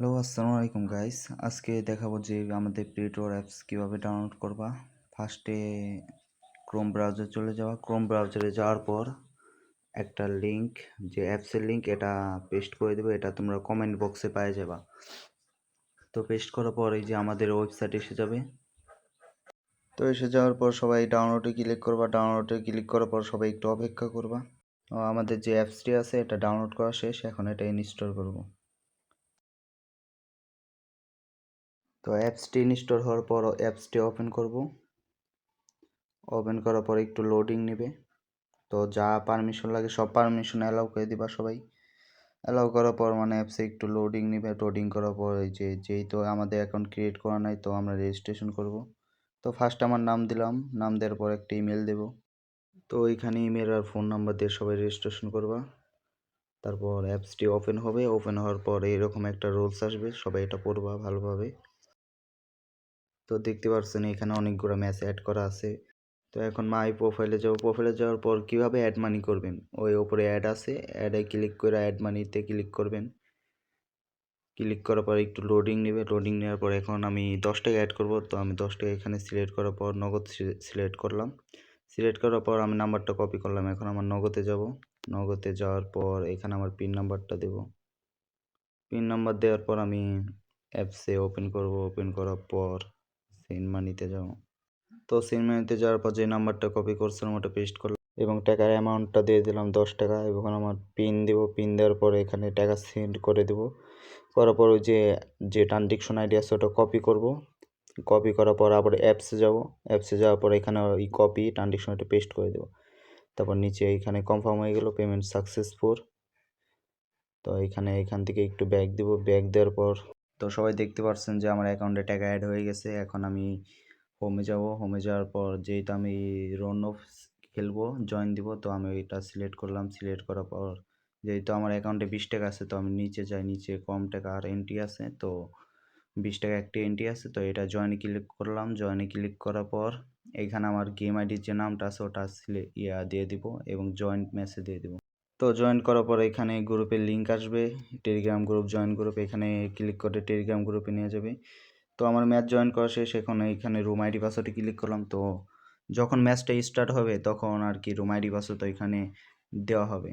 Hello, আসসালামু আলাইকুম guys. আজকে দেখাবো যে আমাদের প্লে স্টোর অ্যাপস কীভাবে ডাউনলোড করবা। ফার্স্টে ক্রোম ব্রাউজারে চলে যাওয়া। ক্রোম ব্রাউজারে যাওয়ার পর একটা লিঙ্ক, যে অ্যাপসের লিঙ্ক, এটা পেস্ট করে দেবে। এটা তোমরা কমেন্ট বক্সে পেয়ে যাবা। তো পেস্ট করার পর এই যে আমাদের ওয়েবসাইট এসে যাবে। তো এসে যাওয়ার পর সবাই ডাউনলোডে ক্লিক করবা। ডাউনলোডে ক্লিক করার পর সবাই একটু অপেক্ষা করবা। আমাদের যে অ্যাপসটি আছে এটা ডাউনলোড করা শেষ, এখন এটা ইনস্টল করব। তো অ্যাপসটি ইনস্টল হওয়ার পর অ্যাপসটি ওপেন করব। ওপেন করার পর একটু লোডিং নেবে। তো যা পারমিশন লাগে সব পারমিশন অ্যালাউ করে দিবা সবাই। অ্যালাউ করার পর মানে অ্যাপসে একটু লোডিং নেবে। লোডিং করার পর এই যে যেহেতু আমাদের অ্যাকাউন্ট ক্রিয়েট করা নাই, তো আমরা রেজিস্ট্রেশন করব। তো ফার্স্ট আমার নাম দিলাম, নাম দেওয়ার পর একটা ইমেল দেব। তো ওইখানে ইমেল আর ফোন নাম্বার দিয়ে সবাই রেজিস্ট্রেশন করবা। তারপর অ্যাপসটি ওপেন হবে। ওপেন হওয়ার পর এরকম একটা রুলস আসবে, সবাই এটা পড়বা ভালোভাবে। তো দেখতে পাচ্ছেন এখানে অনেকগুলো ম্যাচ অ্যাড করা আছে। তো এখন মাই প্রোফাইলে যাব। প্রোফাইলে যাওয়ার পর কিভাবে অ্যাড মানি করবেন, ওই ওপরে অ্যাড আছে, অ্যাডে ক্লিক করে অ্যাড মানিতে ক্লিক করবেন। ক্লিক করার পর একটু লোডিং নেবে। লোডিং নেওয়ার পর এখন আমি 10 টাকা অ্যাড করব। তো আমি 10 টাকা এখানে সিলেক্ট করার পর নগদ সিলেক্ট করলাম। সিলেক্ট করার পর আমি নাম্বারটা কপি করলাম। এখন আমার নগদে যাব। নগদে যাওয়ার পর এখানে আমার পিন নাম্বারটা দেব। পিন নাম্বার দেওয়ার পর আমি অ্যাপসে ওপেন করব। ওপেন করার পর সেন্ড মানিতে যাব। তো সেন্ড মানিতে যাওয়ার পর যে নাম্বারটা কপি করছিলাম ওটা পেস্ট করলাম এবং টাকার অ্যামাউন্টটা দিয়ে দিলাম 10 টাকা। এবং আমার পিন দেব। পিন দেওয়ার পরে এখানে টাকা সেন্ড করে দেব। করার পর ওই যে ট্রানজেকশন আইডি আছে ওটা কপি করব। কপি করার পর আবার অ্যাপসে যাব। অ্যাপসে যাওয়ার পর এখানে ওই কপি ট্রানজেকশন আইডি পেস্ট করে দেব। তারপর নিচে এখানে কনফার্ম হয়ে গেল, পেমেন্ট সাকসেসফুল। তো এখান থেকে একটু ব্যাক দেব। ব্যাক দেওয়ার পর তো সবাই দেখতে পাচ্ছেন যে আমার অ্যাকাউন্টে টাকা অ্যাড হয়ে গেছে। এখন আমি হোমে যাব। হোমে যাওয়ার পর যেহেতু আমি রন অফ খেলবো, জয়েন দিব, তো আমি এটা সিলেক্ট করলাম। সিলেক্ট করার পর যেহেতু আমার অ্যাকাউন্টে 20 টাকা আছে, তো আমি নিচে যাই। নিচে কম টাকা আর এন্ট্রি আছে, তো 20 টাকা একটি এন্ট্রি আছে, তো এটা জয়েনে ক্লিক করলাম। জয়েনে ক্লিক করার পর এখানে আমার গেম আইডির যে নামটা আছে ওটা দিয়ে দিব এবং জয়েন্ট মেসেজ দিয়ে দিব। তো জয়েন করার পর এখানে গ্রুপের লিঙ্ক আসবে, টেলিগ্রাম গ্রুপ, জয়েন গ্রুপ। এখানে ক্লিক করে টেলিগ্রাম গ্রুপে নিয়ে যাবে। তো আমার ম্যাচ জয়েন করা শেষ। এখন এখানে রুম আইডি পাসওয়ার্ডে ক্লিক করলাম। তো যখন ম্যাচটা স্টার্ট হবে তখন আর কি রুম আইডি পাসওয়ার্ড এখানে দেওয়া হবে।